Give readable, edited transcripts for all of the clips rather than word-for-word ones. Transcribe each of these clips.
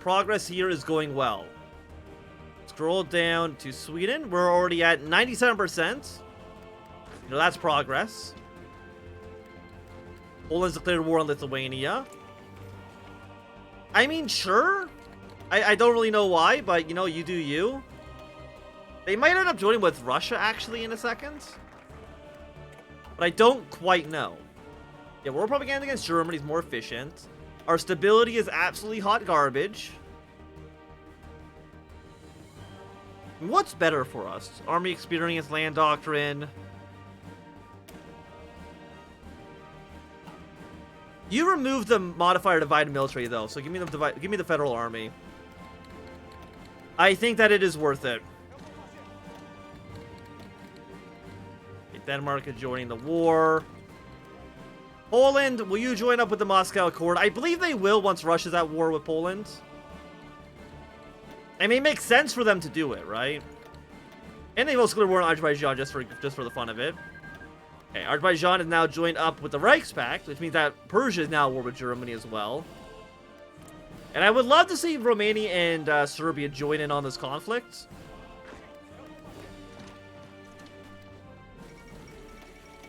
Progress here is going well. Scroll down to Sweden. We're already at 97%. You know, that's progress. Poland's declared war on Lithuania. I mean, sure. I don't really know why, but, you know, you do you. They might end up joining with Russia, actually, in a second. But I don't quite know. Yeah, world propaganda against Germany is more efficient. Our stability is absolutely hot garbage. What's better for us? Army experience, land doctrine. You removed the modifier divided military though, so give me the federal army. I think that it is worth it. Okay, Denmark is joining the war. Poland, will you join up with the Moscow Accord? I believe they will once Russia's at war with Poland. I mean, it makes sense for them to do it, right? And they've also declared war on Azerbaijan just for the fun of it. Okay, Azerbaijan is now joined up with the Reichspakt, which means that Persia is now at war with Germany as well. And I would love to see Romania and Serbia join in on this conflict.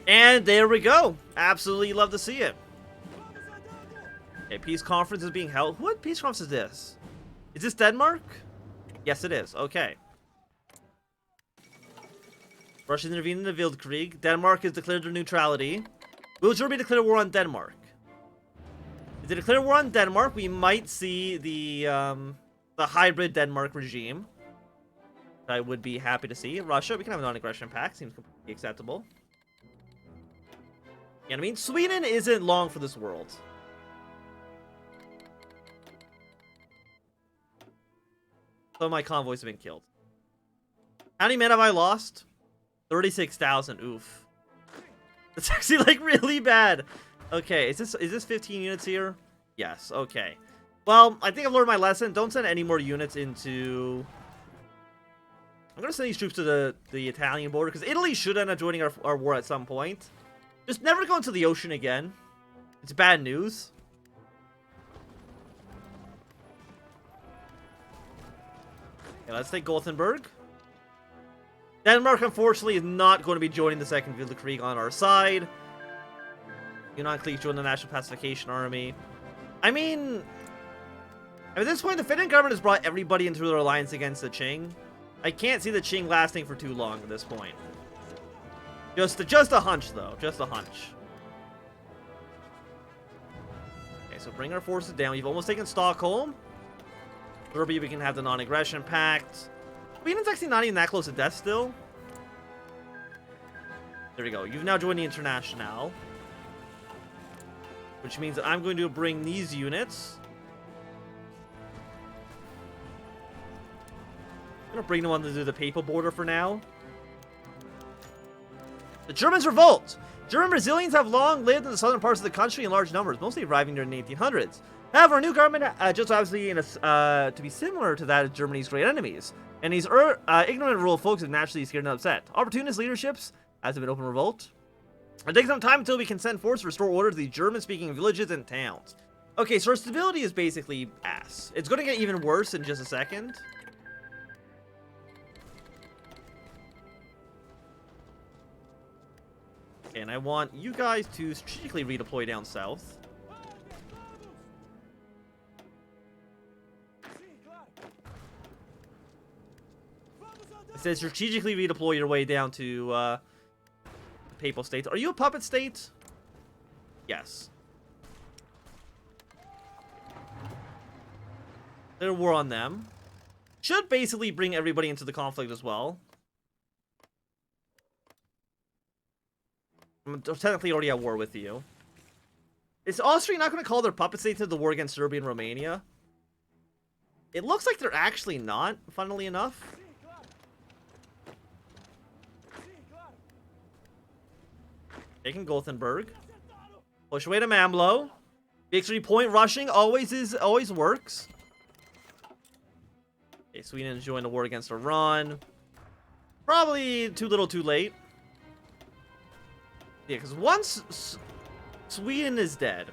And there we go. Absolutely love to see it. Okay, peace conference is being held. What peace conference is this? Is this Denmark? Yes, it is. Okay. Russia intervened in the Wildkrieg. Denmark has declared their neutrality. Will Germany declare war on Denmark? If they declare war on Denmark, we might see the hybrid Denmark regime. I would be happy to see. Russia, we can have a non-aggression pact. Seems completely acceptable. You know what I mean? Sweden isn't long for this world. Some of my convoys have been killed. How many men have I lost? 36,000. Oof. That's actually like really bad. Okay, is this 15 units here? Yes. Okay. Well, I think I've learned my lesson. Don't send any more units into. I'm gonna send these troops to the Italian border because Italy should end up joining our war at some point. Just never go into the ocean again. It's bad news. Okay, let's take Gothenburg. Denmark, unfortunately, is not going to be joining the Second Wildkrieg on our side. Do not click join the National Pacification Army. I mean, at this point, the Finnish government has brought everybody into their alliance against the Qing. I can't see the Qing lasting for too long at this point. Just a hunch, though. Just a hunch. Okay, so bring our forces down. We've almost taken Stockholm. Serbia, we can have the non-aggression pact. Sweden's actually not even that close to death still. There we go. You've now joined the Internationale. Which means that I'm going to bring these units. I'm going to bring them on to do the Papal border for now. The Germans Revolt! German Brazilians have long lived in the southern parts of the country in large numbers, mostly arriving during the 1800s. However, a new government just obviously to be similar to that of Germany's great enemies. And these ignorant rural folks are naturally scared and upset. Opportunist leaderships has been open revolt. It takes some time until we can send force to restore order to the German-speaking villages and towns. Okay, so our stability is basically ass. It's going to get even worse in just a second. Okay, and I want you guys to strategically redeploy down south. It says strategically redeploy your way down to the Papal States. Are you a puppet state? Yes. There's a war on them. Should basically bring everybody into the conflict as well. I'm technically already at war with you. Is Austria not going to call their puppet state to the war against Serbia and Romania? It looks like they're actually not, funnily enough. Taking Gothenburg. Push away to Mamlo. Victory point rushing always works. Okay, Sweden is joining the war against Iran. Probably too little too late. Yeah, because once Sweden is dead,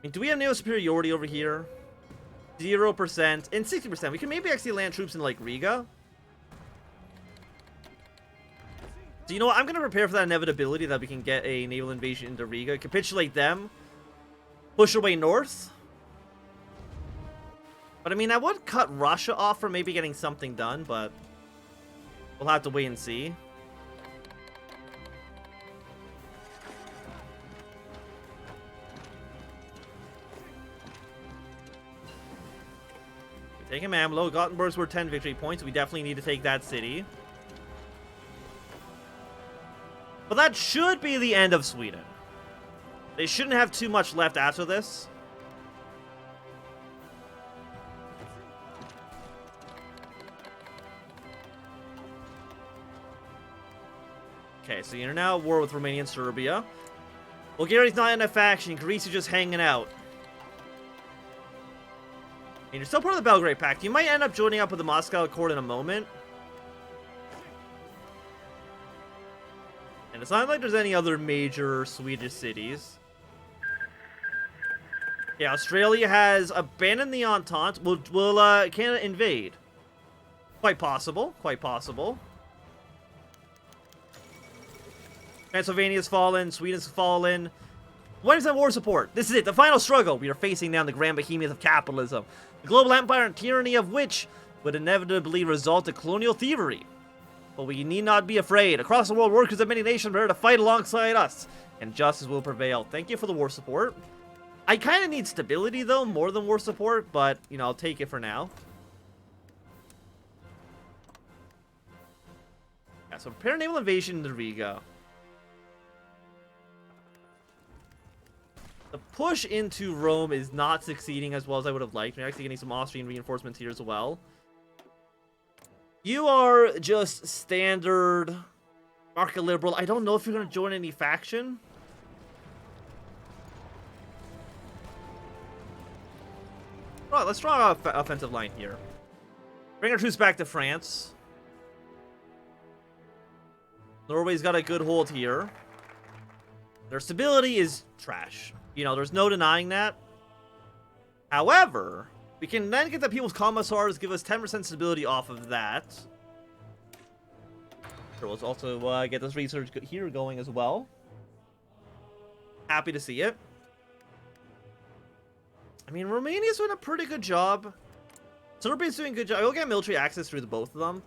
mean, do we have naval superiority over here? 0% and 60%. We can maybe actually land troops in, like, Riga. So, you know what? I'm going to prepare for that inevitability that we can get a naval invasion into Riga, capitulate them, push our way north. But, I mean, I would cut Russia off for maybe getting something done, but we'll have to wait and see. We take Amlo. Gothenburg's worth 10 victory points. We definitely need to take that city. But that should be the end of Sweden. They shouldn't have too much left after this. Okay, so you're now at war with Romania and Serbia. Bulgaria's not in a faction. Greece is just hanging out. And you're still part of the Belgrade Pact. You might end up joining up with the Moscow Accord in a moment. And it's not like there's any other major Swedish cities. Yeah, Australia has abandoned the Entente. Will Canada invade? Quite possible. Quite possible. Pennsylvania's fallen. Sweden's fallen. When is that war support? This is it. The final struggle. We are facing down the grand behemoth of capitalism. The global empire and tyranny of which would inevitably result in colonial thievery. But we need not be afraid. Across the world, workers of many nations are here to fight alongside us. And justice will prevail. Thank you for the war support. I kind of need stability, though, more than war support. But, you know, I'll take it for now. Yeah, so prepare naval invasion into Riga. The push into Rome is not succeeding as well as I would have liked. We're actually getting some Austrian reinforcements here as well. You are just standard market liberal. I don't know if you're going to join any faction. Right, let's draw an offensive line here. Bring our troops back to France. Norway's got a good hold here. Their stability is trash. You know, there's no denying that. However, we can then get the People's Commissars, give us 10% stability off of that. Sure, let's also get this research here going as well. Happy to see it. I mean, Romania's doing a pretty good job. Serbia's doing a good job. I will get military access through the both of them.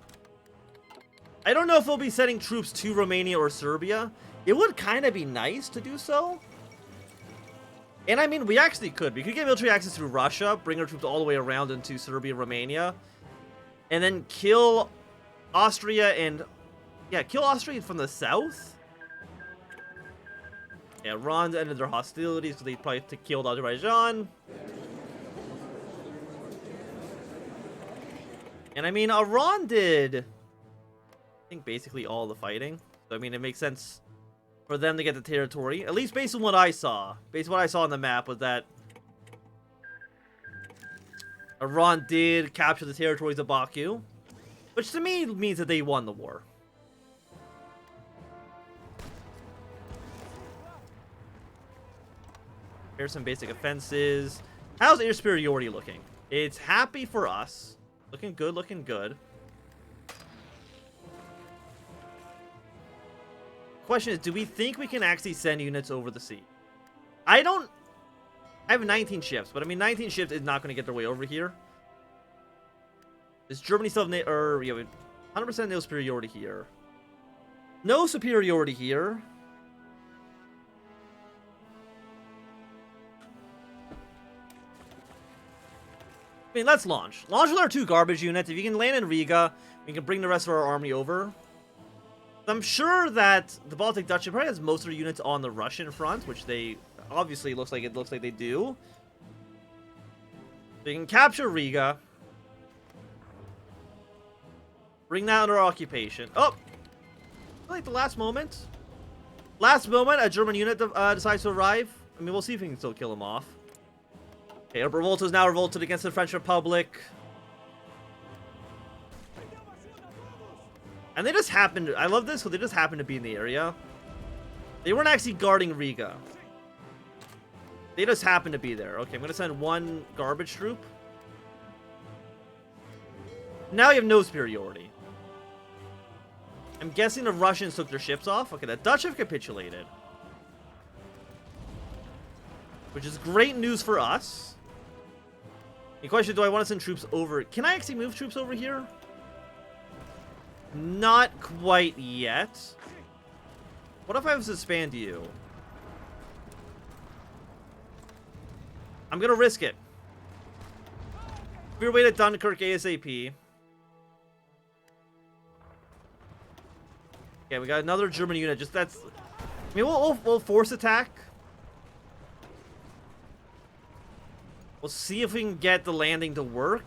I don't know if we'll be sending troops to Romania or Serbia. It would kind of be nice to do so. And I mean, we actually could. We could get military access through Russia, bring our troops all the way around into Serbia, Romania, and then kill Austria and... yeah, kill Austria from the south. Yeah, Iran's ended their hostilities, so they probably killed Azerbaijan. And I mean, Iran did, I think, basically all the fighting. So I mean, it makes sense for them to get the territory. At least based on what I saw. Based on what I saw on the map was that Iran did capture the territories of Baku. Which to me means that they won the war. Here's some basic offenses. How's air superiority looking? It's happy for us. Looking good, looking good. Question is, do we think we can actually send units over the sea? I have 19 ships, but I mean, 19 ships is not going to get their way over here. Does Germany still have 100% no superiority here? No superiority here. I mean, let's launch. Launch with our 2 garbage units. If you can land in Riga, we can bring the rest of our army over. I'm sure that the Baltic Duchy probably has most of their units on the Russian front, which they obviously looks like they do. So you can capture Riga. Bring that under occupation. Oh! Like the last moment. Last moment, a German unit decides to arrive. I mean, we'll see if we can still kill him off. Okay, our revolt is now revolted against the French Republic. And they just happened to, I love this, so they just happened to be in the area. They weren't actually guarding Riga. They just happen to be there. Okay, I'm gonna send one garbage troop. Now you have no superiority. I'm guessing the Russians took their ships off. Okay, the Dutch have capitulated. Which is great news for us. The question, do I want to send troops over? Can I actually move troops over here? Not quite yet. What if I was to expand you? I'm gonna risk it. We're way to Dunkirk ASAP. Okay, we got another German unit. Just that's. I mean, we'll force attack. We'll see if we can get the landing to work.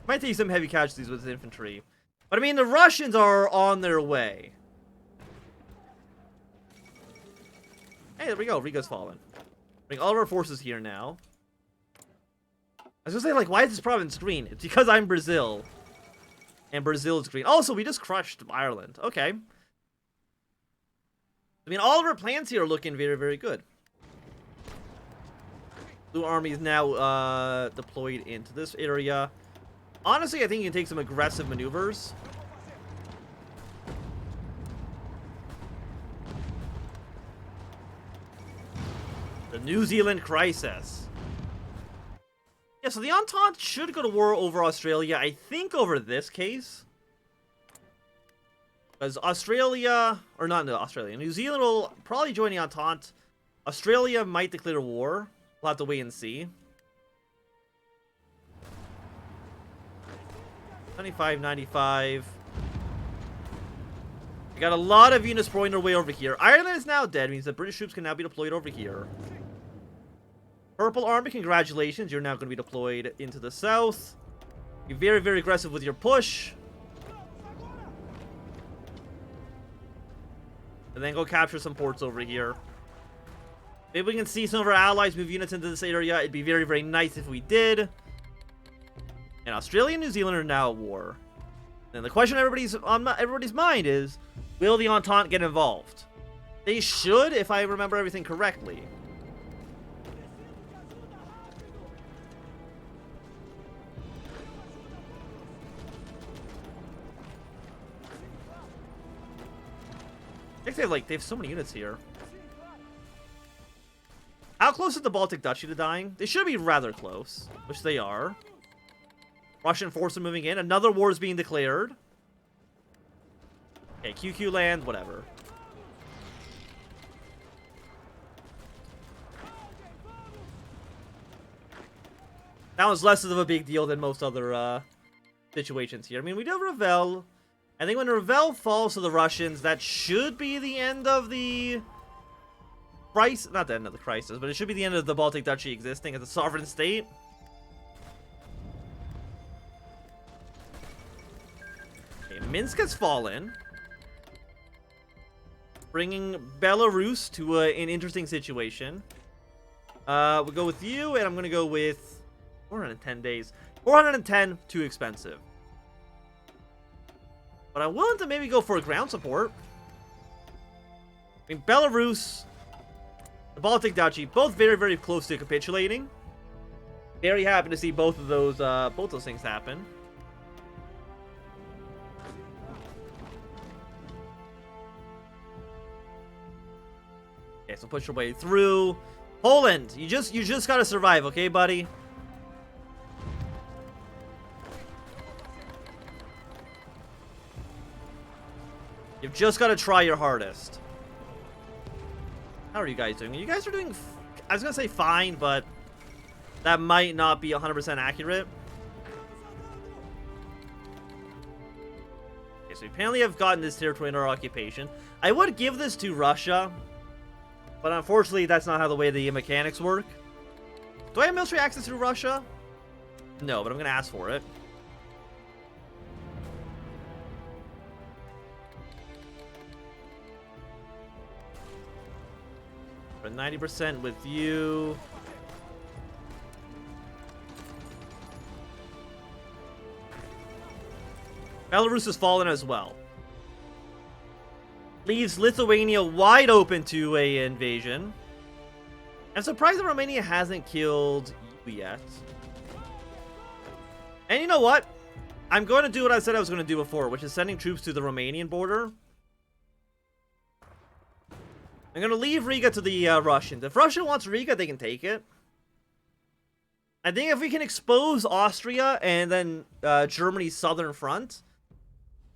Might take some heavy casualties with the infantry, but I mean the Russians are on their way. Hey, there we go. Riga's fallen. Bring all of our forces here now. I was gonna say, like, why is this province green? It's because I'm Brazil. And Brazil is green. Also, we just crushed Ireland. Okay. I mean, all of our plans here are looking very, very good. Blue army is now deployed into this area. Honestly, I think you can take some aggressive maneuvers. The New Zealand crisis. Yeah, so the Entente should go to war over Australia, I think, over this case. Because Australia, or not Australia, New Zealand will probably join the Entente. Australia might declare war. We'll have to wait and see. 95, 95. We got a lot of units deploying their way over here. Ireland is now dead, means that British troops can now be deployed over here. Purple Army, congratulations. You're now going to be deployed into the south. Be very, very aggressive with your push. And then go capture some ports over here. Maybe we can see some of our allies move units into this area. It'd be very, very nice if we did. And Australia and New Zealand are now at war. And the question on everybody's mind is, will the Entente get involved? They should, if I remember everything correctly. I think they have so many units here. How close is the Baltic Duchy to dying? They should be rather close, which they are. Russian forces moving in. Another war is being declared. Okay, QQ land, whatever. That was less of a big deal than most other situations here. I mean, we do have Revel. I think when Revel falls to the Russians, that should be the end of the crisis. Not the end of the crisis, but it should be the end of the Baltic Duchy existing as a sovereign state. Okay, Minsk has fallen. Bringing Belarus to an interesting situation. We'll go with you, and I'm going to go with 410 days. 410, too expensive. But I'm willing to maybe go for a ground support. I mean, Belarus, the Baltic Duchy, both very, very close to capitulating. Very happy to see both of those things happen. Okay, so push your way through. Poland, you just gotta survive, okay, buddy? You've just got to try your hardest. How are you guys doing? You guys are doing... I was going to say fine, but that might not be 100% accurate. Okay, so we apparently have gotten this territory in our occupation. I would give this to Russia, but unfortunately that's not how the way the mechanics work. Do I have military access to Russia? No, but I'm going to ask for it. For 90% with you. Belarus has fallen as well. Leaves Lithuania wide open to an invasion. I'm surprised that Romania hasn't killed you yet. And you know what? I'm going to do what I said I was going to do before, which is sending troops to the Romanian border. I'm going to leave Riga to the Russians. If Russia wants Riga, they can take it. I think if we can expose Austria and then Germany's southern front,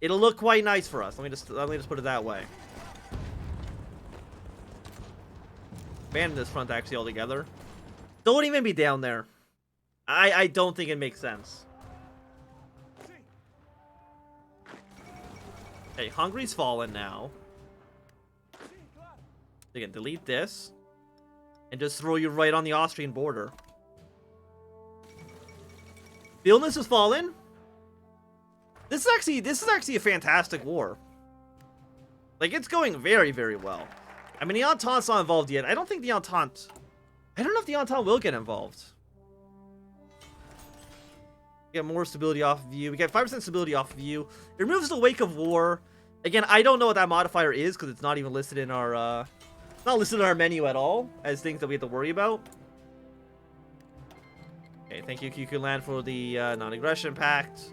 it'll look quite nice for us. Let me just put it that way. Abandon this front actually altogether. Don't even be down there. I don't think it makes sense. Okay, Hungary's fallen now. Again, delete this. And just throw you right on the Austrian border. Vilnius has fallen. This is actually a fantastic war. Like, it's going very, very well. I mean, the Entente's not involved yet. I don't think the Entente... I don't know if the Entente will get involved. We get more stability off of you. We get 5% stability off of you. It removes the wake of war. Again, I don't know what that modifier is because it's not even listed in our... it's not listed in our menu at all as things that we have to worry about. Okay, thank you, QQ Land, for the non-aggression pact.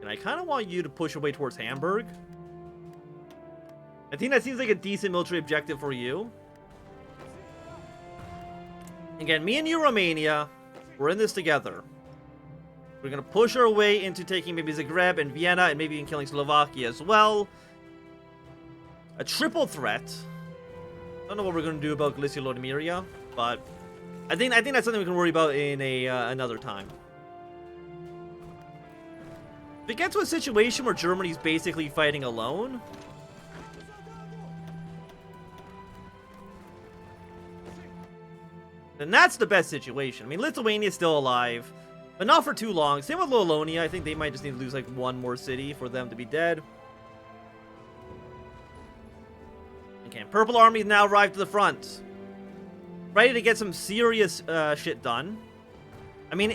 And I kind of want you to push away towards Hamburg. I think that seems like a decent military objective for you. Again, me and you, Romania, we're in this together. We're going to push our way into taking maybe Zagreb and Vienna and maybe even killing Slovakia as well. A triple threat. I don't know what we're going to do about Galicia Lodomeria, but I think that's something we can worry about in another time. If it gets to a situation where Germany's basically fighting alone, then that's the best situation. I mean, Lithuania's still alive, but not for too long. Same with Wallonia. I think they might just need to lose like one more city for them to be dead. Okay, Purple Army's now arrived to the front. Ready to get some serious shit done. I mean,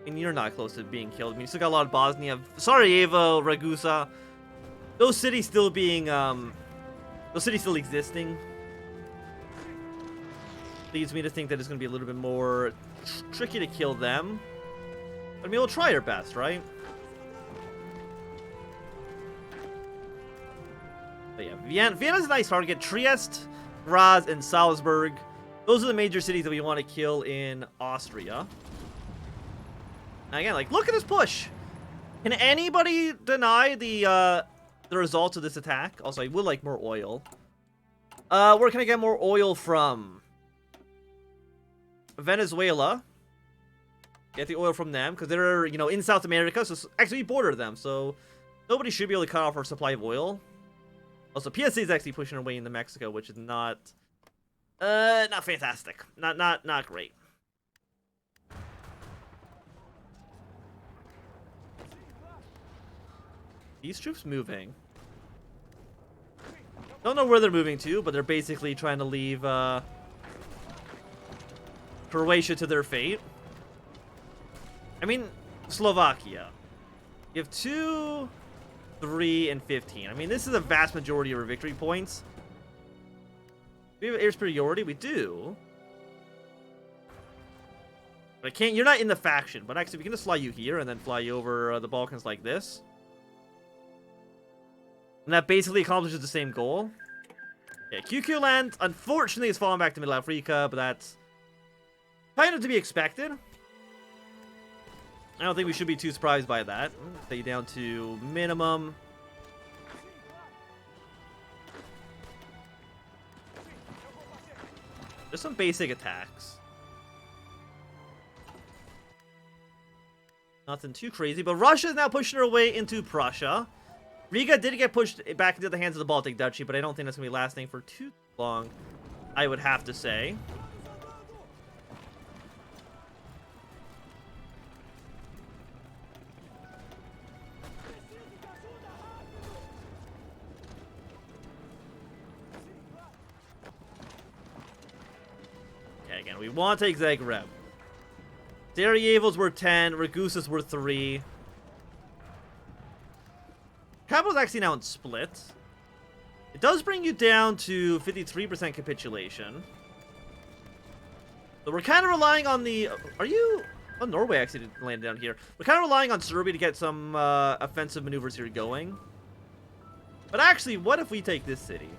you're not close to being killed. I mean, you still got a lot of Bosnia. Sarajevo, Ragusa. Those cities still being, those cities still existing. Leads me to think that it's going to be a little bit more tricky to kill them. But I mean, we'll try our best, right? But yeah, Vienna's a nice target. Trieste, Graz, and Salzburg. Those are the major cities that we want to kill in Austria. And again, like, look at this push. Can anybody deny the results of this attack? Also, I would like more oil. Where can I get more oil from? Venezuela. Get the oil from them, because they're, you know, in South America, so actually we border them, so nobody should be able to cut off our supply of oil. Also, PSA is actually pushing our way into Mexico, which is not fantastic. Not great. These troops moving. Don't know where they're moving to, but they're basically trying to leave Croatia to their fate. I mean, Slovakia. You have 2, 3, and 15. I mean, this is a vast majority of our victory points. Do we have air superiority? We do. But I can't. You're not in the faction. But actually, we can just fly you here and then fly you over the Balkans like this. And that basically accomplishes the same goal. Yeah, QQ land, unfortunately, has fallen back to Middle Africa, but that's kind of to be expected. I don't think we should be too surprised by that. Stay down to minimum. Just some basic attacks. Nothing too crazy, but Russia is now pushing her way into Prussia. Riga did get pushed back into the hands of the Baltic Duchy, but I don't think that's going to be lasting for too long, I would have to say. Okay, again, we want to take Zagreb. Sarajevo's worth 10, Ragusa's worth 3. capital's actually now in Split. It does bring you down to 53% capitulation. So we're kind of relying on the... Are you... Oh, Norway actually landed down here. We're kind of relying on Serbia to get some offensive maneuvers here going. But actually, what if we take this city?